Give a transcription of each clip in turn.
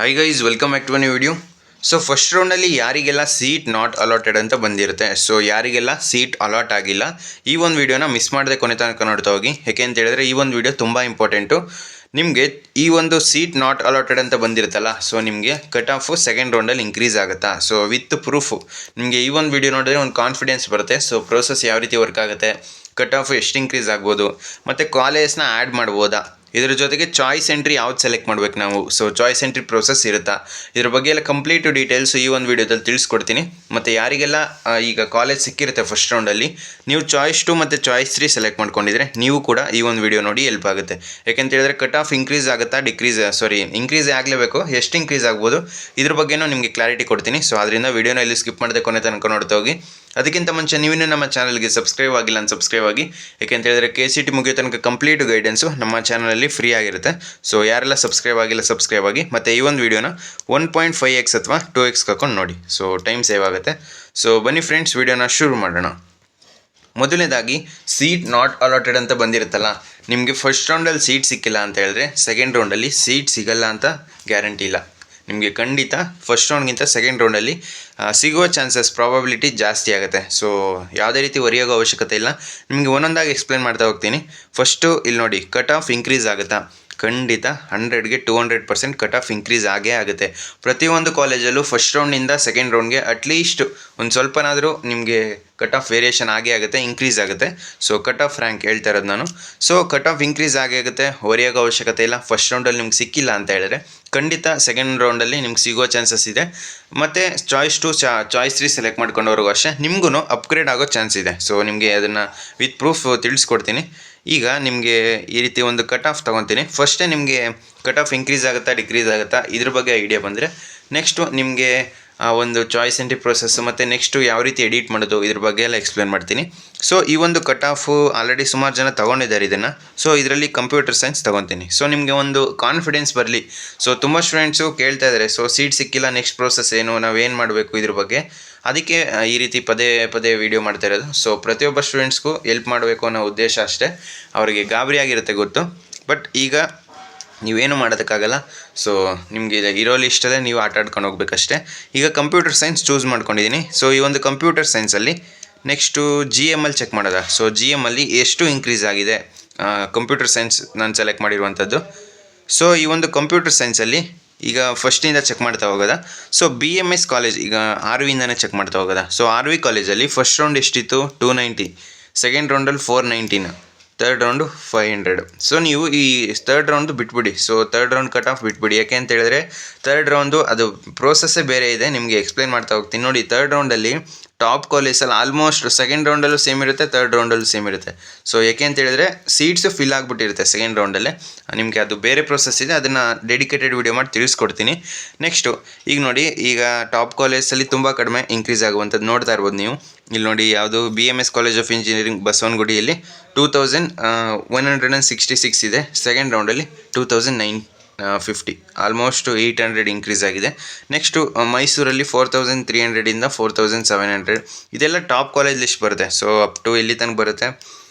Hi guys, welcome back to new video. So first ರೌಂಡಲ್ಲಿ ಯಾರಿಗೆಲ್ಲ seat not allotted ಅಂತ ಬಂದಿರುತ್ತೆ, ಸೊ ಯಾರಿಗೆಲ್ಲ ಸೀಟ್ ಅಲಾಟ್ ಆಗಿಲ್ಲ ಈ ಒಂದು ವಿಡಿಯೋನ ಮಿಸ್ ಮಾಡದೆ ಕೊನೆ ತನಕ ನೋಡ್ತಾ ಹೋಗಿ. ಯಾಕೆ ಅಂತ ಹೇಳಿದ್ರೆ ಈ ಒಂದು ವಿಡಿಯೋ ತುಂಬ ಇಂಪಾರ್ಟೆಂಟು. ನಿಮಗೆ ಈ ಒಂದು ಸೀಟ್ ನಾಟ್ ಅಲಾಟೆಡ್ ಅಂತ ಬಂದಿರುತ್ತಲ್ಲ, ಸೊ ನಿಮಗೆ ಕಟ್ ಆಫು ಸೆಕೆಂಡ್ ರೌಂಡಲ್ಲಿ ಇನ್ಕ್ರೀಸ್ ಆಗುತ್ತಾ, ಸೊ ವಿತ್ ಪ್ರೂಫು ನಿಮಗೆ ಈ ಒಂದು ವಿಡಿಯೋ ನೋಡಿದ್ರೆ ಒಂದು ಕಾನ್ಫಿಡೆನ್ಸ್ ಬರುತ್ತೆ. ಸೊ ಪ್ರೋಸೆಸ್ ಯಾವ ರೀತಿ ವರ್ಕ್ ಆಗುತ್ತೆ, ಕಟ್ ಆಫ್ ಎಷ್ಟು ಇನ್ಕ್ರೀಸ್ ಆಗ್ಬೋದು, ಮತ್ತು ಕಾಲೇಜ್ನ ಆ್ಯಡ್ ಮಾಡ್ಬೋದಾ, ಇದ್ರ ಜೊತೆಗೆ ಚಾಯ್ಸ್ ಎಂಟ್ರಿ ಯಾವ್ದು ಸೆಲೆಕ್ಟ್ ಮಾಡ್ಬೇಕು ನಾವು, ಸೊ ಚಾಯ್ಸ್ ಎಂಟ್ರಿ ಪ್ರೋಸೆಸ್ ಇರುತ್ತಾ, ಇದ್ರ ಬಗ್ಗೆ ಎಲ್ಲ ಕಂಪ್ಲೀಟ್ ಡೀಟೇಲ್ಸ್ ಈ ಒಂದು ವಿಡಿಯೋದಲ್ಲಿ ತಿಳಿಸ್ಕೊಡ್ತೀನಿ. ಮತ್ತು ಯಾರಿಗೆಲ್ಲ ಈಗ ಕಾಲೇಜ್ ಸಿಕ್ಕಿರುತ್ತೆ ಫಸ್ಟ್ ರೌಂಡಲ್ಲಿ, ನೀವು ಚಾಯ್ಸ್ 2 ಮತ್ತು ಚಾಯ್ಸ್ 3 ಸೆಲೆಕ್ಟ್ ಮಾಡ್ಕೊಂಡಿದ್ರೆ ನೀವು ಕೂಡ ಈ ಒಂದು ವಿಡಿಯೋ ನೋಡಿ ಹೆಲ್ಪ್ ಆಗುತ್ತೆ. ಯಾಕೆಂತ ಹೇಳಿದ್ರೆ ಕಟ್ ಆಫ್ ಇನ್ಕ್ರೀಸ್ ಆಗುತ್ತಾ, ಇನ್ಕ್ರೀಸ್ ಆಗಲೇಬೇಕು, ಎಷ್ಟು ಇನ್ಕ್ರೀಸ್ ಆಗ್ಬೋದು ಇದ್ರ ಬಗ್ಗೆನೂ ನಿಮಗೆ ಕ್ಲಾರಿಟಿ ಕೊಡ್ತೀನಿ. ಸೊ ಅದರಿಂದ ವಿಡಿಯೋನ ಇಲ್ಲಿ ಸ್ಕಿಪ್ ಮಾಡದೆ ಕೊನೆ ತನಕ ನೋಡ್ತಾ ಹೋಗಿ. ಅದಕ್ಕಿಂತ ಮುಂಚೆ ನೀವಿನ್ನೂ ನಮ್ಮ ಚಾನಲ್ಗೆ ಸಬ್ಸ್ಕ್ರೈಬ್ ಆಗಿಲ್ಲ ಅಂತ ಸಬ್ಸ್ಕ್ರೈಬ್ ಆಗಿ. ಯಾಕೆಂತ ಹೇಳಿದ್ರೆ KCT ಮುಗಿಯೋ ತನಕ ಕಂಪ್ಲೀಟ್ ಗೈಡೆನ್ಸು ನಮ್ಮ ಚಾನಲಲ್ಲಿ ಫ್ರೀ ಆಗಿರುತ್ತೆ. ಸೊ ಯಾರೆಲ್ಲ ಸಬ್ಸ್ಕ್ರೈಬ್ ಆಗಿಲ್ಲ ಸಬ್ಸ್ಕ್ರೈಬ್ ಆಗಿ. ಮತ್ತು ಈ ಒಂದು ವಿಡಿಯೋನ 1.5x ಅಥವಾ 2x ಹಾಕೊಂಡು ನೋಡಿ, ಸೊ ಟೈಮ್ ಸೇವ್ ಆಗುತ್ತೆ. ಸೊ ಬನ್ನಿ ಫ್ರೆಂಡ್ಸ್, ವಿಡಿಯೋನ ಶುರು ಮಾಡೋಣ. ಮೊದಲನೇದಾಗಿ ಸೀಟ್ ನಾಟ್ ಅಲಾಟೆಡ್ ಅಂತ ಬಂದಿರುತ್ತಲ್ಲ, ನಿಮಗೆ ಫಸ್ಟ್ ರೌಂಡಲ್ಲಿ ಸೀಟ್ ಸಿಕ್ಕಿಲ್ಲ ಅಂತ ಹೇಳಿದ್ರೆ ಸೆಕೆಂಡ್ ರೌಂಡಲ್ಲಿ ಸೀಟ್ ಸಿಗಲ್ಲ ಅಂತ ಗ್ಯಾರಂಟಿ ಇಲ್ಲ. ನಿಮಗೆ ಖಂಡಿತ ಫಸ್ಟ್ ರೌಂಡ್ಗಿಂತ ಸೆಕೆಂಡ್ ರೌಂಡಲ್ಲಿ ಸಿಗುವ ಚಾನ್ಸಸ್ ಪ್ರಾಬಬಿಲಿಟಿ ಜಾಸ್ತಿ ಆಗುತ್ತೆ. ಸೊ ಯಾವುದೇ ರೀತಿ ವರಿಯಾಗೋ ಅವಶ್ಯಕತೆ ಇಲ್ಲ. ನಿಮಗೆ ಒಂದೊಂದಾಗಿ ಎಕ್ಸ್ಪ್ಲೇನ್ ಮಾಡ್ತಾ ಹೋಗ್ತೀನಿ. ಫಸ್ಟು ಇಲ್ಲಿ ನೋಡಿ, ಕಟ್ ಆಫ್ ಇನ್ಕ್ರೀಸ್ ಆಗುತ್ತಾ, ಖಂಡಿತ 100ಗೆ 200% ಕಟ್ ಆಫ್ ಇನ್ಕ್ರೀಸ್ ಆಗೇ ಆಗುತ್ತೆ. ಪ್ರತಿಯೊಂದು ಕಾಲೇಜಲ್ಲೂ ಫಸ್ಟ್ ರೌಂಡಿಂದ ಸೆಕೆಂಡ್ ರೌಂಡ್ಗೆ ಅಟ್ಲೀಸ್ಟ್ ಒಂದು ಸ್ವಲ್ಪನಾದರೂ ನಿಮಗೆ ಕಟ್ ಆಫ್ ವೇರಿಯೇಷನ್ ಆಗೇ ಆಗುತ್ತೆ, ಇನ್ಕ್ರೀಸ್ ಆಗುತ್ತೆ. ಸೊ ಕಟ್ ಆಫ್ ರ್ಯಾಂಕ್ ಹೇಳ್ತಾ ಇರೋದು ನಾನು. ಸೊ ಕಟ್ ಆಫ್ ಇನ್ಕ್ರೀಸ್ ಆಗೇ ಆಗುತ್ತೆ, ಹೊರೆಯಾಗೋ ಅವಶ್ಯಕತೆ ಇಲ್ಲ. ಫಸ್ಟ್ ರೌಂಡಲ್ಲಿ ನಿಮ್ಗೆ ಸಿಕ್ಕಿಲ್ಲ ಅಂತ ಹೇಳಿದ್ರೆ ಖಂಡಿತ ಸೆಕೆಂಡ್ ರೌಂಡಲ್ಲಿ ನಿಮ್ಗೆ ಸಿಗೋ ಚಾನ್ಸಸ್ ಇದೆ. ಮತ್ತು ಚಾಯ್ಸ್ 2 ಚಾಯ್ಸ್ 3 ಸೆಲೆಕ್ಟ್ ಮಾಡ್ಕೊಂಡವ್ರಿಗೂ ಅಷ್ಟೇ ನಿಮಗೂ ಅಪ್ಗ್ರೇಡ್ ಆಗೋ ಚಾನ್ಸ್ ಇದೆ. ಸೊ ನಿಮಗೆ ಅದನ್ನು ವಿತ್ ಪ್ರೂಫ್ ತಿಳಿಸ್ಕೊಡ್ತೀನಿ. ಈಗ ನಿಮಗೆ ಈ ರೀತಿ ಒಂದು ಕಟ್ ಆಫ್ ತೊಗೊತೀನಿ. ಫಸ್ಟೇ ನಿಮಗೆ ಕಟ್ ಆಫ್ ಇನ್ಕ್ರೀಸ್ ಆಗುತ್ತಾ ಡಿಕ್ರೀಸ್ ಆಗುತ್ತಾ ಇದ್ರ ಬಗ್ಗೆ ಐಡಿಯಾ ಬಂದರೆ ನೆಕ್ಸ್ಟು ನಿಮಗೆ ಒಂದು ಚಾಯ್ಸ್ ಎಂಟ್ರಿ ಪ್ರೊಸೆಸ್ಸು ಮತ್ತು ನೆಕ್ಸ್ಟು ಯಾವ ರೀತಿ ಎಡಿಟ್ ಮಾಡೋದು ಇದ್ರ ಬಗ್ಗೆ ಎಲ್ಲ ಎಕ್ಸ್ಪ್ಲೇನ್ ಮಾಡ್ತೀನಿ. ಸೊ ಈ ಒಂದು ಕಟ್ ಆಫು ಆಲ್ರೆಡಿ ಸುಮಾರು ಜನ ತೊಗೊಂಡಿದ್ದಾರೆ ಇದನ್ನು. ಸೊ ಇದರಲ್ಲಿ ಕಂಪ್ಯೂಟರ್ ಸೈನ್ಸ್ ತೊಗೊತೀನಿ. ಸೊ ನಿಮಗೆ ಒಂದು ಕಾನ್ಫಿಡೆನ್ಸ್ ಬರಲಿ. ಸೊ ತುಂಬ ಸ್ಟೂಡೆಂಟ್ಸು ಕೇಳ್ತಾ ಇದ್ದಾರೆ, ಸೊ ಸೀಟ್ ಸಿಕ್ಕಿಲ್ಲ, ನೆಕ್ಸ್ಟ್ ಪ್ರೋಸೆಸ್ ಏನು, ನಾವೇನು ಮಾಡಬೇಕು ಇದ್ರ ಬಗ್ಗೆ. ಅದಕ್ಕೆ ಈ ರೀತಿ ಪದೇ ಪದೇ ವಿಡಿಯೋ ಮಾಡ್ತಾ ಇರೋದು. ಸೊ ಪ್ರತಿಯೊಬ್ಬ ಸ್ಟೂಡೆಂಟ್ಸ್ಗೂ ಹೆಲ್ಪ್ ಮಾಡಬೇಕು ಅನ್ನೋ ಉದ್ದೇಶ ಅಷ್ಟೇ. ಅವರಿಗೆ ಗಾಬರಿ ಆಗಿರುತ್ತೆ ಗೊತ್ತು, ಬಟ್ ಈಗ ನೀವೇನು ಮಾಡೋದಕ್ಕಾಗಲ್ಲ. ಸೊ ನಿಮಗೆ ಇರೋ ಲಿಸ್ಟಲ್ಲೇ ನೀವು ಆಟ ಆಡ್ಕೊಂಡು ಹೋಗ್ಬೇಕಷ್ಟೇ. ಈಗ ಕಂಪ್ಯೂಟರ್ ಸೈನ್ಸ್ ಚೂಸ್ ಮಾಡ್ಕೊಂಡಿದ್ದೀನಿ. ಸೊ ಈ ಒಂದು ಕಂಪ್ಯೂಟರ್ ಸೈನ್ಸಲ್ಲಿ ನೆಕ್ಸ್ಟು GML ಚೆಕ್ ಮಾಡೋದ. ಸೊ GMಲ್ಲಿ ಎಷ್ಟು ಇನ್ಕ್ರೀಸ್ ಆಗಿದೆ ಕಂಪ್ಯೂಟರ್ ಸೈನ್ಸ್ ನಾನು ಸೆಲೆಕ್ಟ್ ಮಾಡಿರುವಂಥದ್ದು. ಸೊ ಈ ಒಂದು ಕಂಪ್ಯೂಟರ್ ಸೈನ್ಸಲ್ಲಿ ಈಗ ಫಸ್ಟಿಂದ ಚೆಕ್ ಮಾಡ್ತಾ ಹೋಗೋದ. ಸೊ BMS ಕಾಲೇಜ್ ಈಗ RVಯಿಂದನೇ ಚೆಕ್ ಮಾಡ್ತಾ ಹೋಗೋದ. ಸೊ RV ಕಾಲೇಜಲ್ಲಿ ಫಸ್ಟ್ ರೌಂಡ್ ಎಷ್ಟಿತ್ತು, 290, ಸೆಕೆಂಡ್ ರೌಂಡಲ್ಲಿ 419, ಥರ್ಡ್ ರೌಂಡು 500. ಸೊ ನೀವು ಈ ಥರ್ಡ್ ರೌಂಡು ಬಿಟ್ಬಿಡಿ. So third round cut off ಬಿಟ್ಬಿಡಿ. ಯಾಕೆ ಅಂತ ಹೇಳಿದ್ರೆ ಥರ್ಡ್ ರೌಂಡು ಅದು ಪ್ರೋಸೆಸ್ಸೇ ಬೇರೆ ಇದೆ. ನಿಮಗೆ ಎಕ್ಸ್ಪ್ಲೇನ್ ಮಾಡ್ತಾ ಹೋಗ್ತೀನಿ ನೋಡಿ. ಥರ್ಡ್ ರೌಂಡಲ್ಲಿ ಟಾಪ್ ಕಾಲೇಜಲ್ಲಿ ಆಲ್ಮೋಸ್ಟ್ ಸೆಕೆಂಡ್ ರೌಂಡಲ್ಲೂ ಸೇಮ್ ಇರುತ್ತೆ, ಥರ್ಡ್ ರೌಂಡಲ್ಲೂ ಸೇಮ್ ಇರುತ್ತೆ. ಸೊ ಯಾಕೆ ಅಂತ ಹೇಳಿದ್ರೆ ಸೀಟ್ಸು ಫಿಲ್ ಆಗಿಬಿಟ್ಟಿರುತ್ತೆ ಸೆಕೆಂಡ್ ರೌಂಡಲ್ಲೇ. ನಿಮಗೆ ಅದು ಬೇರೆ ಪ್ರೋಸೆಸ್ ಇದೆ, ಅದನ್ನು ಡೆಡಿಕೇಟೆಡ್ ವಿಡಿಯೋ ಮಾಡಿ ತಿಳಿಸ್ಕೊಡ್ತೀನಿ. ನೆಕ್ಸ್ಟು ಈಗ ನೋಡಿ, ಈಗ ಟಾಪ್ ಕಾಲೇಜಲ್ಲಿ ತುಂಬ ಕಡಿಮೆ ಇನ್ಕ್ರೀಸ್ ಆಗುವಂಥದ್ದು ನೋಡ್ತಾ ಇರ್ಬೋದು ನೀವು. ಇಲ್ಲಿ ನೋಡಿ, ಯಾವುದು BMS ಕಾಲೇಜ್ ಆಫ್ ಇಂಜಿನಿಯರಿಂಗ್ ಬಸವನಗುಡಿಯಲ್ಲಿ 2166 ಇದೆ. ಸೆಕೆಂಡ್ ರೌಂಡಲ್ಲಿ 2950, ಆಲ್ಮೋಸ್ಟ್ 800 ಇನ್ಕ್ರೀಸ್ ಆಗಿದೆ. ನೆಕ್ಸ್ಟು ಮೈಸೂರಲ್ಲಿ 4300ಇಂದ 4700. ಇದೆಲ್ಲ ಟಾಪ್ ಕಾಲೇಜ್ ಲಿಸ್ಟ್ ಬರುತ್ತೆ. ಸೊ ಅಪ್ ಟು ಇಲ್ಲಿ ತನಕ ಬರುತ್ತೆ,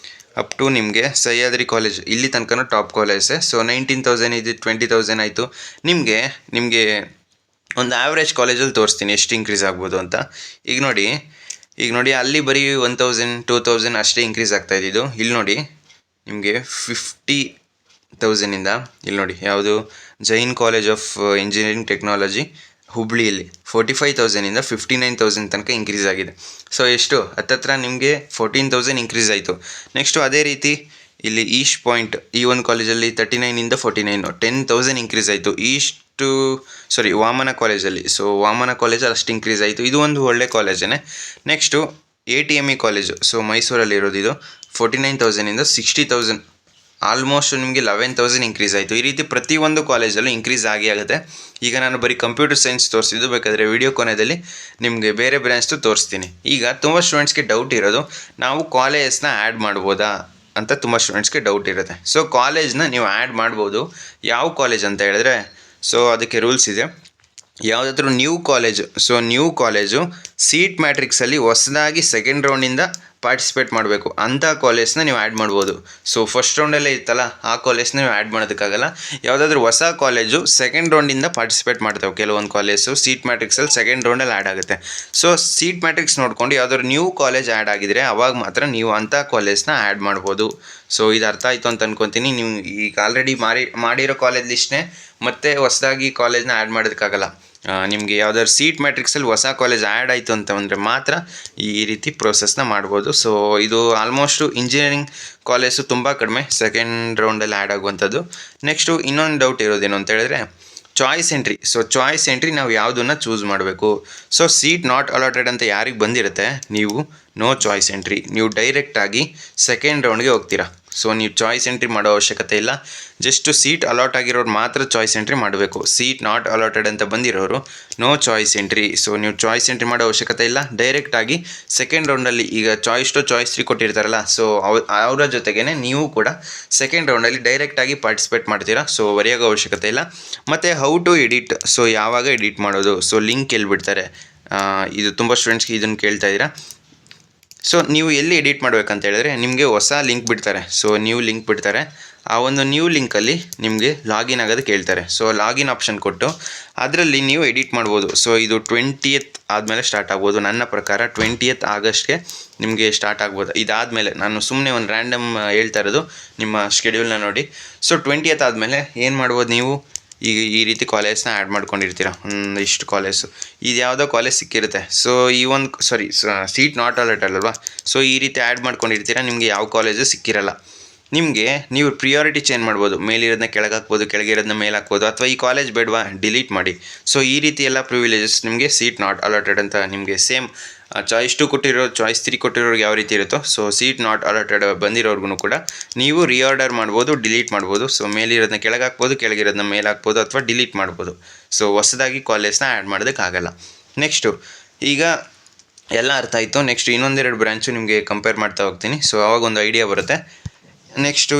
ಅಪ್ ಟು ನಿಮಗೆ ಸಹ್ಯಾದ್ರಿ ಕಾಲೇಜ್ ಇಲ್ಲಿ ತನಕ ಟಾಪ್ ಕಾಲೇಜೇ. ಸೊ 19,000 ಇದು 20,000 ಆಯಿತು. ನಿಮಗೆ ಒಂದು ಆ್ಯಾವ್ರೇಜ್ ಕಾಲೇಜಲ್ಲಿ ತೋರಿಸ್ತೀನಿ ಎಷ್ಟು ಇನ್ಕ್ರೀಸ್ ಆಗ್ಬೋದು ಅಂತ. ಈಗ ನೋಡಿ ಅಲ್ಲಿ ಬರೀ 1000 2000 ಅಷ್ಟೇ ಇನ್ಕ್ರೀಸ್ ಆಗ್ತಾ ಇದ್ದಿದ್ದು. ಇಲ್ಲಿ ನೋಡಿ ನಿಮಗೆ 50,000ಇಂದ ಇಲ್ಲಿ ನೋಡಿ, ಯಾವುದು Jain college of engineering technology ಹುಬ್ಳಿಯಲ್ಲಿ 45,000ಇಂದ 59,000 ತನಕ ಇನ್ಕ್ರೀಸ್ ಆಗಿದೆ. ಸೊ ಎಷ್ಟು ಹತ್ತತ್ರ ನಿಮಗೆ 14,000 ಇನ್ಕ್ರೀಸ್ ಆಯಿತು. ನೆಕ್ಸ್ಟು ಅದೇ ರೀತಿ ಇಲ್ಲಿ ಈಸ್ಟ್ ಪಾಯಿಂಟ್ ಈ ಒಂದು ಕಾಲೇಜಲ್ಲಿ 39ಇಂದ 49, 10,000 ಇನ್ಕ್ರೀಸ್ ಆಯಿತು. ವಾಮನ ಕಾಲೇಜಲ್ಲಿ. ಸೊ ವಾಮನ ಕಾಲೇಜಲ್ಲಿ ಅಷ್ಟು ಇನ್ಕ್ರೀಸ್ ಆಯಿತು. ಇದು ಒಂದು ಒಳ್ಳೆ ಕಾಲೇಜೇ. ನೆಕ್ಸ್ಟು ATME ಕಾಲೇಜು, ಸೊ ಮೈಸೂರಲ್ಲಿ ಇರೋದು, ಇದು 49,000ಇಂದ 60,000, ಆಲ್ಮೋಸ್ಟ್ ನಿಮಗೆ 11,000 ಇನ್ಕ್ರೀಸ್ ಆಯಿತು. ಈ ರೀತಿ ಪ್ರತಿಯೊಂದು ಕಾಲೇಜಲ್ಲೂ ಇನ್ಕ್ರೀಸ್ ಆಗುತ್ತೆ. ಈಗ ನಾನು ಬರೀ ಕಂಪ್ಯೂಟರ್ ಸೈನ್ಸ್ ತೋರಿಸಿದ್ದು, ಬೇಕಾದರೆ ವಿಡಿಯೋ ಕೊನೆಯಲ್ಲಿ ನಿಮಗೆ ಬೇರೆ ಬ್ರಾಂಚ್ದು ತೋರಿಸ್ತೀನಿ. ಈಗ ತುಂಬ ಸ್ಟೂಡೆಂಟ್ಸ್ಗೆ ಡೌಟ್ ಇರೋದು, ನಾವು ಕಾಲೇಜ್ನ ಆ್ಯಡ್ ಮಾಡ್ಬೋದಾ ಅಂತ ತುಂಬ ಸ್ಟೂಡೆಂಟ್ಸ್ಗೆ ಡೌಟ್ ಇರುತ್ತೆ. ಸೊ ಕಾಲೇಜ್ನ ನೀವು ಆ್ಯಡ್ ಮಾಡ್ಬೋದು. ಯಾವ ಕಾಲೇಜ್ ಅಂತ ಹೇಳಿದ್ರೆ, ಸೊ ಅದಕ್ಕೆ ರೂಲ್ಸ್ ಇದೆ. ಯಾವುದಾದ್ರೂ new college, so new college seat ಮ್ಯಾಟ್ರಿಕ್ಸಲ್ಲಿ ಹೊಸದಾಗಿ ಸೆಕೆಂಡ್ ರೌಂಡಿಂದ ಪಾರ್ಟಿಸಿಪೇಟ್ ಮಾಡಬೇಕು ಅಂಥ ಕಾಲೇಜ್ನ ನೀವು ಆ್ಯಡ್ ಮಾಡ್ಬೋದು. ಸೊ ಫಸ್ಟ್ ರೌಂಡಲ್ಲೇ ಇತ್ತಲ್ಲ ಆ ಕಾಲೇಜ್ನ ನೀವು ಆ್ಯಡ್ ಮಾಡೋದಕ್ಕಾಗಲ್ಲ. ಯಾವುದಾದ್ರೂ ಹೊಸ ಕಾಲೇಜು ಸೆಕೆಂಡ್ ರೌಂಡಿಂದ ಪಾರ್ಟಿಸಿಪೇಟ್ ಮಾಡ್ತೇವೆ. ಕೆಲವೊಂದು ಕಾಲೇಜು ಸೀಟ್ ಮ್ಯಾಟ್ರಿಕ್ಸಲ್ಲಿ ಸೆಕೆಂಡ್ ರೌಂಡಲ್ಲಿ ಆ್ಯಡ್ ಆಗುತ್ತೆ. ಸೊ ಸೀಟ್ ಮ್ಯಾಟ್ರಿಕ್ಸ್ ನೋಡ್ಕೊಂಡು ಯಾವುದಾದ್ರು ನ್ಯೂ ಕಾಲೇಜ್ ಆ್ಯಡ್ ಆಗಿದ್ರೆ ಅವಾಗ ಮಾತ್ರ ನೀವು ಅಂಥ ಕಾಲೇಜ್ನ ಆ್ಯಡ್ ಮಾಡ್ಬೋದು. ಸೊ ಇದು ಅರ್ಥ ಆಯಿತು ಅಂತ ಅನ್ಕೊತೀನಿ. ನೀವು ಈಗ ಆಲ್ರೆಡಿ ಮಾಡಿರೋ ಕಾಲೇಜ್ ಲಿಸ್ಟ್ನೇ ಮತ್ತೆ ಹೊಸದಾಗಿ ಕಾಲೇಜ್ನ ಆ್ಯಡ್ ಮಾಡೋದಕ್ಕಾಗಲ್ಲ. ನಿಮಗೆ ಯಾವುದಾದ್ರು ಸೀಟ್ ಮ್ಯಾಟ್ರಿಕ್ಸಲ್ಲಿ ಹೊಸ ಕಾಲೇಜ್ ಆ್ಯಡ್ ಆಯಿತು ಅಂತ ಅಂದರೆ ಮಾತ್ರ ಈ ರೀತಿ ಪ್ರೋಸೆಸ್ನ ಮಾಡ್ಬೋದು. ಸೊ ಇದು ಆಲ್ಮೋಸ್ಟು ಇಂಜಿನಿಯರಿಂಗ್ ಕಾಲೇಜು ತುಂಬ ಕಡಿಮೆ ಸೆಕೆಂಡ್ ರೌಂಡಲ್ಲಿ ಆ್ಯಡ್ ಆಗುವಂಥದ್ದು. ನೆಕ್ಸ್ಟು ಇನ್ನೊಂದು ಡೌಟ್ ಇರೋದೇನು ಅಂತ ಹೇಳಿದ್ರೆ choice entry. So choice entry ನಾವು ಯಾವುದನ್ನು ಚೂಸ್ ಮಾಡಬೇಕು. ಸೊ ಸೀಟ್ ನಾಟ್ ಅಲಾಟೆಡ್ ಅಂತ ಯಾರಿಗೆ ಬಂದಿರುತ್ತೆ ನೀವು ನೋ ಚಾಯ್ಸ್ ಎಂಟ್ರಿ, ನೀವು ಡೈರೆಕ್ಟಾಗಿ ಸೆಕೆಂಡ್ ರೌಂಡ್ಗೆ ಹೋಗ್ತೀರಾ. ಸೊ ನೀವು ಚಾಯ್ಸ್ ಎಂಟ್ರಿ ಮಾಡೋ ಅವಶ್ಯಕತೆ ಇಲ್ಲ. ಜಸ್ಟು ಸೀಟ್ ಅಲಾಟ್ ಆಗಿರೋರು ಮಾತ್ರ ಚಾಯ್ಸ್ ಎಂಟ್ರಿ ಮಾಡಬೇಕು. ಸೀಟ್ ನಾಟ್ ಅಲಾಟೆಡ್ ಅಂತ ಬಂದಿರೋರು ನೋ ಚಾಯ್ಸ್ ಎಂಟ್ರಿ. ಸೊ ನೀವು ಚಾಯ್ಸ್ ಎಂಟ್ರಿ ಮಾಡೋ ಅವಶ್ಯಕತೆ ಇಲ್ಲ. ಡೈರೆಕ್ಟಾಗಿ ಸೆಕೆಂಡ್ ರೌಂಡಲ್ಲಿ ಈಗ ಚಾಯ್ಸ್ 2 ಚಾಯ್ಸ್ 3 ಕೊಟ್ಟಿರ್ತಾರಲ್ಲ, ಸೊ ಅವರ ಜೊತೆಗೇ ನೀವು ಕೂಡ ಸೆಕೆಂಡ್ ರೌಂಡಲ್ಲಿ ಡೈರೆಕ್ಟಾಗಿ ಪಾರ್ಟಿಸಿಪೇಟ್ ಮಾಡ್ತೀರಾ. ಸೊ ಬರೆಯೋಕೆ ಅವಶ್ಯಕತೆ ಇಲ್ಲ. ಮತ್ತು ಹೌ ಟು ಎಡಿಟ್, ಸೊ ಯಾವಾಗ ಎಡಿಟ್ ಮಾಡೋದು, ಸೊ ಲಿಂಕ್ ಕೇಳಿಬಿಡ್ತಾರೆ. ಇದು ತುಂಬ ಸ್ಟೂಡೆಂಟ್ಸ್ಗೆ ಇದನ್ನು ಕೇಳ್ತಾ ಇದ್ದೀರಾ. ಸೊ ನೀವು ಎಲ್ಲಿ ಎಡಿಟ್ ಮಾಡಬೇಕಂತ ಹೇಳಿದ್ರೆ ನಿಮಗೆ ಹೊಸ ಲಿಂಕ್ ಬಿಡ್ತಾರೆ. ಸೊ ನ್ಯೂ ಲಿಂಕ್ ಬಿಡ್ತಾರೆ. ಆ ಒಂದು ನ್ಯೂ ಲಿಂಕಲ್ಲಿ ನಿಮಗೆ ಲಾಗಿನ್ ಆಗೋದಕ್ಕೆ ಹೇಳ್ತಾರೆ. ಸೊ ಲಾಗಿನ್ ಆಪ್ಷನ್ ಕೊಟ್ಟು ಅದರಲ್ಲಿ ನೀವು ಎಡಿಟ್ ಮಾಡ್ಬೋದು. ಸೊ ಇದು 20th ಆದಮೇಲೆ ಸ್ಟಾರ್ಟ್ ಆಗ್ಬೋದು. ನನ್ನ ಪ್ರಕಾರ 20th ಆಗಸ್ಟ್ಗೆ ನಿಮಗೆ ಸ್ಟಾರ್ಟ್ ಆಗ್ಬೋದು. ಇದಾದಮೇಲೆ ನಾನು ಸುಮ್ಮನೆ ಒಂದು ರ್ಯಾಂಡಮ್ ಹೇಳ್ತಾ ಇರೋದು, ನಿಮ್ಮ ಶೆಡ್ಯೂಲ್ನ ನೋಡಿ. ಸೊ 20th ಆದಮೇಲೆ ಏನು ಮಾಡ್ಬೋದು, ನೀವು ಈಗ ಈ ರೀತಿ ಕಾಲೇಜ್ನ ಆ್ಯಡ್ ಮಾಡ್ಕೊಂಡಿರ್ತೀರ. ಇಷ್ಟು ಕಾಲೇಜು ಇದು ಯಾವುದೋ ಕಾಲೇಜ್ ಸಿಕ್ಕಿರುತ್ತೆ. ಸೊ ಈ ಒಂದು ಸೀಟ್ ನಾಟ್ ಅಲಾಟೆಡ್ ಅಲ್ವಾ. ಸೊ ಈ ರೀತಿ ಆ್ಯಡ್ ಮಾಡ್ಕೊಂಡಿರ್ತೀರ. ನಿಮಗೆ ಯಾವ ಕಾಲೇಜು ಸಿಕ್ಕಿರಲ್ಲ. ನಿಮಗೆ ನೀವು ಪ್ರಿಯಾರಿಟಿ ಚೇಂಜ್ ಮಾಡ್ಬೋದು. ಮೇಲಿರೋದನ್ನ ಕೆಳಗೆ ಹಾಕ್ಬೋದು, ಕೆಳಗಿರೋದನ್ನ ಮೇಲೆ ಹಾಕ್ಬೋದು, ಅಥವಾ ಈ ಕಾಲೇಜ್ ಬೇಡವಾ ಡಿಲೀಟ್ ಮಾಡಿ. ಸೊ ಈ ರೀತಿ ಎಲ್ಲ ಪ್ರಿವಿಲೇಜಸ್ ನಿಮಗೆ ಸೀಟ್ ನಾಟ್ ಅಲಾಟೆಡ್ ಅಂತ ನಿಮಗೆ ಸೇಮ್ ಚಾಯ್ಸ್ 2 ಕೊಟ್ಟಿರೋ ಚಾಯ್ಸ್ 3 ಕೊಟ್ಟಿರೋರಿಗೆ ಯಾವ ರೀತಿ ಇರುತ್ತೋ, ಸೊ ಸೀಟ್ ನಾಟ್ ಅಲಾಟೆಡ್ ಬಂದಿರೋರ್ಗು ಕೂಡ ನೀವು ರಿಆರ್ಡರ್ ಮಾಡ್ಬೋದು, ಡಿಲೀಟ್ ಮಾಡ್ಬೋದು. ಸೊ ಮೇಲಿರೋದನ್ನ ಕೆಳಗೆ ಹಾಕ್ಬೋದು, ಕೆಳಗಿರೋದನ್ನ ಮೇಲೆ ಹಾಕ್ಬೋದು, ಅಥವಾ ಡಿಲೀಟ್ ಮಾಡ್ಬೋದು. ಸೊ ಹೊಸದಾಗಿ ಕಾಲೇಜ್ನ ಆ್ಯಡ್ ಮಾಡೋದಕ್ಕಾಗಲ್ಲ. ನೆಕ್ಸ್ಟು ಈಗ ಎಲ್ಲ ಅರ್ಥ ಆಯಿತು. ನೆಕ್ಸ್ಟ್ ಇನ್ನೊಂದೆರಡು ಬ್ರ್ಯಾಂಚು ನಿಮಗೆ ಕಂಪೇರ್ ಮಾಡ್ತಾ ಹೋಗ್ತೀನಿ. ಸೊ ಆವಾಗ ಒಂದು ಐಡಿಯಾ ಬರುತ್ತೆ. ನೆಕ್ಸ್ಟು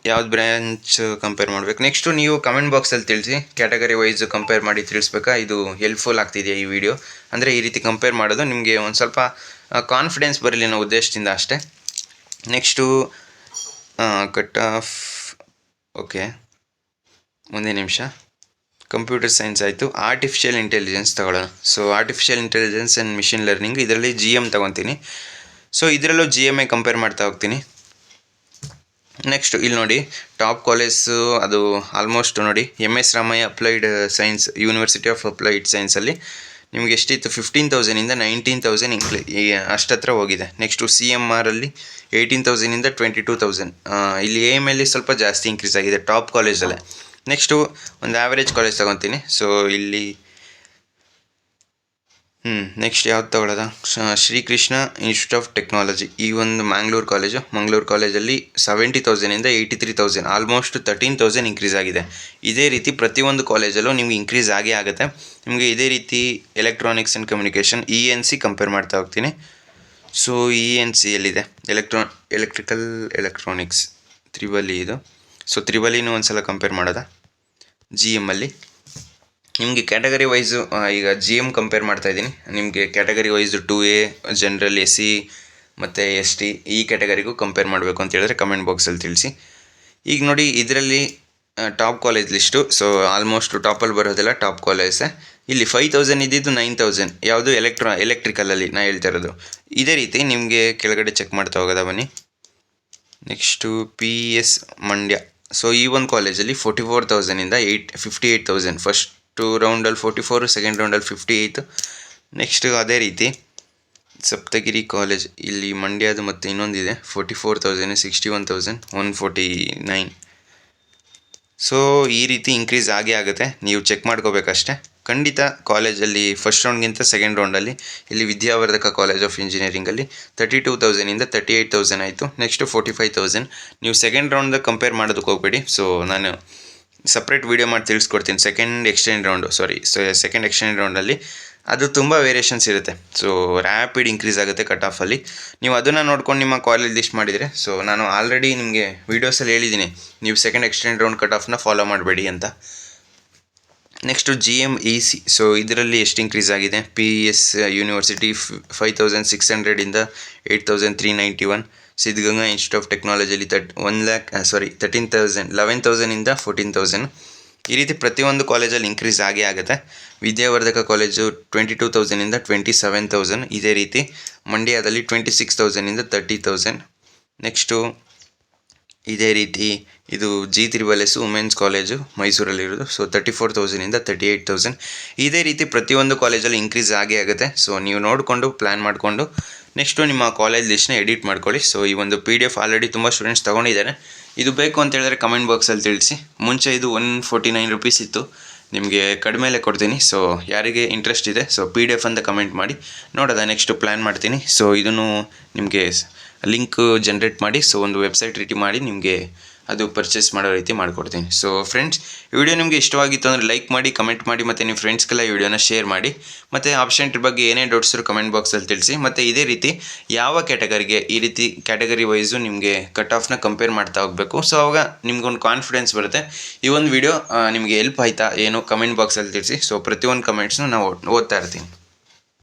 ಯಾವ್ದು ಬ್ರ್ಯಾಂಚ್ ಕಂಪೇರ್ ಮಾಡಬೇಕು. ನೆಕ್ಸ್ಟು ನೀವು ಕಮೆಂಟ್ ಬಾಕ್ಸಲ್ಲಿ ತಿಳಿಸಿ, ಕ್ಯಾಟಗರಿ ವೈಸ್ ಕಂಪೇರ್ ಮಾಡಿ ತಿಳಿಸ್ಬೇಕಾ. ಇದು ಹೆಲ್ಪ್ಫುಲ್ ಆಗ್ತಿದೆಯಾ ಈ ವಿಡಿಯೋ ಅಂದರೆ ಈ ರೀತಿ ಕಂಪೇರ್ ಮಾಡೋದು ನಿಮಗೆ ಒಂದು ಸ್ವಲ್ಪ ಕಾನ್ಫಿಡೆನ್ಸ್ ಬರಲಿ ಅನ್ನೋ ಉದ್ದೇಶದಿಂದ ಅಷ್ಟೇ. Next cut off. ಓಕೆ, ಒಂದೇ ನಿಮಿಷ. ಕಂಪ್ಯೂಟರ್ ಸೈನ್ಸ್ ಆಯಿತು. ಆರ್ಟಿಫಿಷಿಯಲ್ ಇಂಟೆಲಿಜೆನ್ಸ್ ತಗೊಳ್ಳೋಣ. So artificial intelligence and machine learning, ಇದರಲ್ಲಿ GM ತೊಗೊತೀನಿ. ಸೊ ಇದರಲ್ಲೂ GMA ಕಂಪೇರ್ ಮಾಡ್ತಾ ಹೋಗ್ತೀನಿ. ನೆಕ್ಸ್ಟ್ ಇಲ್ಲಿ ನೋಡಿ ಟಾಪ್ ಕಾಲೇಜು ಅದು ಆಲ್ಮೋಸ್ಟ್ ನೋಡಿ MS Ramaiah applied science, university of applied ಸೈನ್ಸಲ್ಲಿ ನಿಮಗೆ ಎಷ್ಟಿತ್ತು 15,000ಇಂದ 19,000 ಅಷ್ಟತ್ರ ಹೋಗಿದೆ. ನೆಕ್ಸ್ಟು CMRಲ್ಲಿ 18,000ಇಂದ 22,000. ಇಲ್ಲಿ AML ಸ್ವಲ್ಪ ಜಾಸ್ತಿ ಇನ್ಕ್ರೀಸ್ ಆಗಿದೆ ಟಾಪ್ ಕಾಲೇಜಲ್ಲೇ. ನೆಕ್ಸ್ಟು ಒಂದು ಆ್ಯಾವ್ರೇಜ್ ಕಾಲೇಜ್ ತೊಗೊತೀನಿ. ಸೊ ಇಲ್ಲಿ ನೆಕ್ಸ್ಟ್ ಯಾವ್ದು ತೊಗೊಳ್ಳೋದ, ಶ್ರೀಕೃಷ್ಣ ಇನ್ಸ್ಟಿಟ್ಯೂಟ್ ಆಫ್ ಟೆಕ್ನಾಲಜಿ. ಈ ಒಂದು ಮಂಗಳೂರು ಕಾಲೇಜಲ್ಲಿ 70,000ಇಂದ 83,000, ಆಲ್ಮೋಸ್ಟ್ 13,000 ಇನ್ಕ್ರೀಸ್ ಆಗಿದೆ. ಇದೇ ರೀತಿ ಪ್ರತಿಯೊಂದು ಕಾಲೇಜಲ್ಲೂ ನಿಮ್ಗೆ ಇನ್ಕ್ರೀಸ್ ಆಗೇ ಆಗುತ್ತೆ. ನಿಮಗೆ ಇದೇ ರೀತಿ electronics and communication ENC compare ಮಾಡ್ತಾ ಹೋಗ್ತೀನಿ. ಸೊ ENC ಎಲ್ಲಿದೆ, ಎಲೆಕ್ಟ್ರಿಕಲ್ ಎಲೆಕ್ಟ್ರಾನಿಕ್ಸ್ ತ್ರಿಬಲಿ ಇದು. ಸೊ ತ್ರಿಬಲಿನೂ ಒಂದು ಸಲ ಕಂಪೇರ್ ಮಾಡೋದಾ. GMಲ್ಲಿ ನಿಮಗೆ ಕ್ಯಾಟಗರಿ ವೈಸು ಈಗ GM ಕಂಪೇರ್ ಮಾಡ್ತಾಯಿದ್ದೀನಿ. ನಿಮಗೆ category wise 2A general, SC ಮತ್ತು ST ಈ ಕ್ಯಾಟಗರಿಗೂ ಕಂಪೇರ್ ಮಾಡಬೇಕು ಅಂತ ಹೇಳಿದ್ರೆ ಕಮೆಂಟ್ ಬಾಕ್ಸಲ್ಲಿ ತಿಳಿಸಿ. ಈಗ ನೋಡಿ ಇದರಲ್ಲಿ top college list. So almost ಟಾಪಲ್ಲಿ ಬರೋದೆಲ್ಲ ಟಾಪ್ ಕಾಲೇಜೇ. ಇಲ್ಲಿ 5,000 ಇದ್ದಿದ್ದು 9,000 ಯಾವುದು ಎಲೆಕ್ಟ್ರಿಕಲಲ್ಲಿ ನಾ ಹೇಳ್ತಾ ಇರೋದು. ಇದೇ ರೀತಿ ನಿಮಗೆ ಕೆಳಗಡೆ ಚೆಕ್ ಮಾಡ್ತಾ ಹೋಗೋದಾ ಬನ್ನಿ. Next PS Mandya. ಸೊ ಈ ಒಂದು ಕಾಲೇಜಲ್ಲಿ 44,000ಇಂದ 58,000. ಫಸ್ಟ್ ರೌಂಡಲ್ಲಿ 44, ಸೆಕೆಂಡ್ ರೌಂಡಲ್ಲಿ 58. ನೆಕ್ಸ್ಟು ಅದೇ ರೀತಿ ಸಪ್ತಗಿರಿ ಕಾಲೇಜ್ ಇಲ್ಲಿ ಮಂಡ್ಯದು ಮತ್ತು ಇನ್ನೊಂದಿದೆ 44,000, 61,000, 149. ಸೊ ಈ ರೀತಿ ಇನ್ಕ್ರೀಸ್ ಆಗೇ ಆಗುತ್ತೆ, ನೀವು ಚೆಕ್ ಮಾಡ್ಕೋಬೇಕಷ್ಟೆ. ಖಂಡಿತ ಕಾಲೇಜಲ್ಲಿ ಫಸ್ಟ್ ರೌಂಡ್ಗಿಂತ ಸೆಕೆಂಡ್ ರೌಂಡಲ್ಲಿ ಇಲ್ಲಿ ವಿದ್ಯಾವರ್ಧಕ ಕಾಲೇಜ್ ಆಫ್ ಇಂಜಿನಿಯರಿಂಗಲ್ಲಿ 32,000ಇಂದ 38,000 ಆಯಿತು. ನೆಕ್ಸ್ಟು 45,000. ನೀವು ಸೆಕೆಂಡ್ ರೌಂಡ್ದಾಗ ಕಂಪೇರ್ ಮಾಡೋದಕ್ಕೆ ಹೋಗಬೇಡಿ. ಸೊ ನಾನು ಸಪ್ರೇಟ್ ವೀಡಿಯೋ ಮಾಡಿ ತಿಳಿಸ್ಕೊಡ್ತೀನಿ. ಸೆಕೆಂಡ್ ಎಕ್ಸ್ಟೆಂಡ್ ರೌಂಡಲ್ಲಿ ಅದು ತುಂಬ ವೇರಿಯೇಷನ್ಸ್ ಇರುತ್ತೆ. ಸೊ ರ್ಯಾಪಿಡ್ ಇನ್ಕ್ರೀಸ್ ಆಗುತ್ತೆ ಕಟ್ ಆಫಲ್ಲಿ. ನೀವು ಅದನ್ನು ನೋಡ್ಕೊಂಡು ನಿಮ್ಮ ಕಾಲೇಜ್ ಲಿಸ್ಟ್ ಮಾಡಿದರೆ, ಸೊ ನಾನು ಆಲ್ರೆಡಿ ನಿಮಗೆ ವೀಡಿಯೋಸಲ್ಲಿ ಹೇಳಿದ್ದೀನಿ ನೀವು ಸೆಕೆಂಡ್ ಎಕ್ಸ್ಟೆಂಡ್ ರೌಂಡ್ ಕಟ್ ಆಫ್ನ ಫಾಲೋ ಮಾಡಬೇಡಿ ಅಂತ. Next GMEC. ಸೊ ಇದರಲ್ಲಿ ಎಷ್ಟು ಇಂಕ್ರೀಸ್ ಆಗಿದೆ, PES university 5600 8,391, Siddaganga institute of ಟೆಕ್ನಾಲಜಿಲಿ 11,000 14,000. ಈ ರೀತಿ ಪ್ರತಿಯೊಂದು ಕಾಲೇಜಲ್ಲಿ ಇಂಕ್ರೀಸ್ ಆಗೇ ಆಗುತ್ತೆ. ವಿದ್ಯಾವರ್ಧಕ ಕಾಲೇಜು 22,000 27,000. ಇದೇ ರೀತಿ ಮಂಡ್ಯದಲ್ಲಿ 26,000 30,000. ನೆಕ್ಸ್ಟು ಇದೇ ರೀತಿ ಇದು G3S ವುಮೆನ್ಸ್ ಕಾಲೇಜು ಮೈಸೂರಲ್ಲಿರೋದು. ಸೊ 34,000 38,000. ಇದೇ ರೀತಿ ಪ್ರತಿಯೊಂದು ಕಾಲೇಜಲ್ಲಿ ಇಂಕ್ರೀಸ್ ಆಗೇ ಆಗುತ್ತೆ. ಸೊ ನೀವು ನೋಡಿಕೊಂಡು ಪ್ಲ್ಯಾನ್ ಮಾಡಿಕೊಂಡು ನೆಕ್ಸ್ಟು ನಿಮ್ಮ ಕಾಲೇಜ್ ಲಿಸ್ಟ್ನ ಎಡಿಟ್ ಮಾಡ್ಕೊಳ್ಳಿ. ಸೊ ಈ ಒಂದು PDF ಆಲ್ರೆಡಿ ತುಂಬ ಸ್ಟೂಡೆಂಟ್ಸ್ ತೊಗೊಂಡಿದ್ದಾರೆ. ಇದು ಬೇಕು ಅಂತ ಹೇಳಿದ್ರೆ ಕಮೆಂಟ್ ಬಾಕ್ಸಲ್ಲಿ ತಿಳಿಸಿ. ಮುಂಚೆ ಇದು 149 ರುಪೀಸ್ ಇತ್ತು, ನಿಮಗೆ ಕಡಿಮೆಲೆ ಕೊಡ್ತೀನಿ. ಸೊ ಯಾರಿಗೆ ಇಂಟ್ರೆಸ್ಟ್ ಇದೆ ಸೊ PDF ಅಂತ ಕಮೆಂಟ್ ಮಾಡಿ ನೋಡೋದ, ನೆಕ್ಸ್ಟು ಪ್ಲ್ಯಾನ್ ಮಾಡ್ತೀನಿ. ಸೊ ಇದನ್ನು ನಿಮಗೆ ಲಿಂಕ್ ಜನ್ರೇಟ್ ಮಾಡಿ ಸೊ ಒಂದು ವೆಬ್ಸೈಟ್ ರೀತಿ ಮಾಡಿ ನಿಮಗೆ ಅದು ಪರ್ಚೇಸ್ ಮಾಡೋ ರೀತಿ ಮಾಡಿಕೊಡ್ತೀನಿ. ಸೊ ಫ್ರೆಂಡ್ಸ್, ಈ ವಿಡಿಯೋ ನಿಮಗೆ ಇಷ್ಟವಾಗಿತ್ತು ಅಂದರೆ ಲೈಕ್ ಮಾಡಿ, ಕಮೆಂಟ್ ಮಾಡಿ, ಮತ್ತು ನಿಮ್ಮ ಫ್ರೆಂಡ್ಸ್ಗೆಲ್ಲ ಈ ವಿಡಿಯೋನ ಶೇರ್ ಮಾಡಿ. ಮತ್ತು ಆಪ್ಷನ್ ಬಗ್ಗೆ ಏನೇ ಡೌಟ್ಸ್ ಇರೋ ಕಮೆಂಟ್ ಬಾಕ್ಸಲ್ಲಿ ತಿಳಿಸಿ. ಮತ್ತು ಇದೇ ರೀತಿ ಯಾವ ಕ್ಯಾಟಗರಿಗೆ ಈ ರೀತಿ ಕ್ಯಾಟಗರಿ ವೈಸು ನಿಮಗೆ ಕಟ್ ಆಫ್ನ ಕಂಪೇರ್ ಮಾಡ್ತಾ ಹೋಗಬೇಕು. ಸೊ ಅವಾಗ ನಿಮ್ಗೊಂದು ಕಾನ್ಫಿಡೆನ್ಸ್ ಬರುತ್ತೆ. ಈ ಒಂದು ವಿಡಿಯೋ ನಿಮಗೆ ಹೆಲ್ಪ್ ಆಯಿತಾ ಏನು ಕಮೆಂಟ್ ಬಾಕ್ಸಲ್ಲಿ ತಿಳಿಸಿ. ಸೊ ಪ್ರತಿಯೊಂದು ಕಮೆಂಟ್ಸ್ನು ನಾವು ಓದ್ತಾ ಇರ್ತೀನಿ.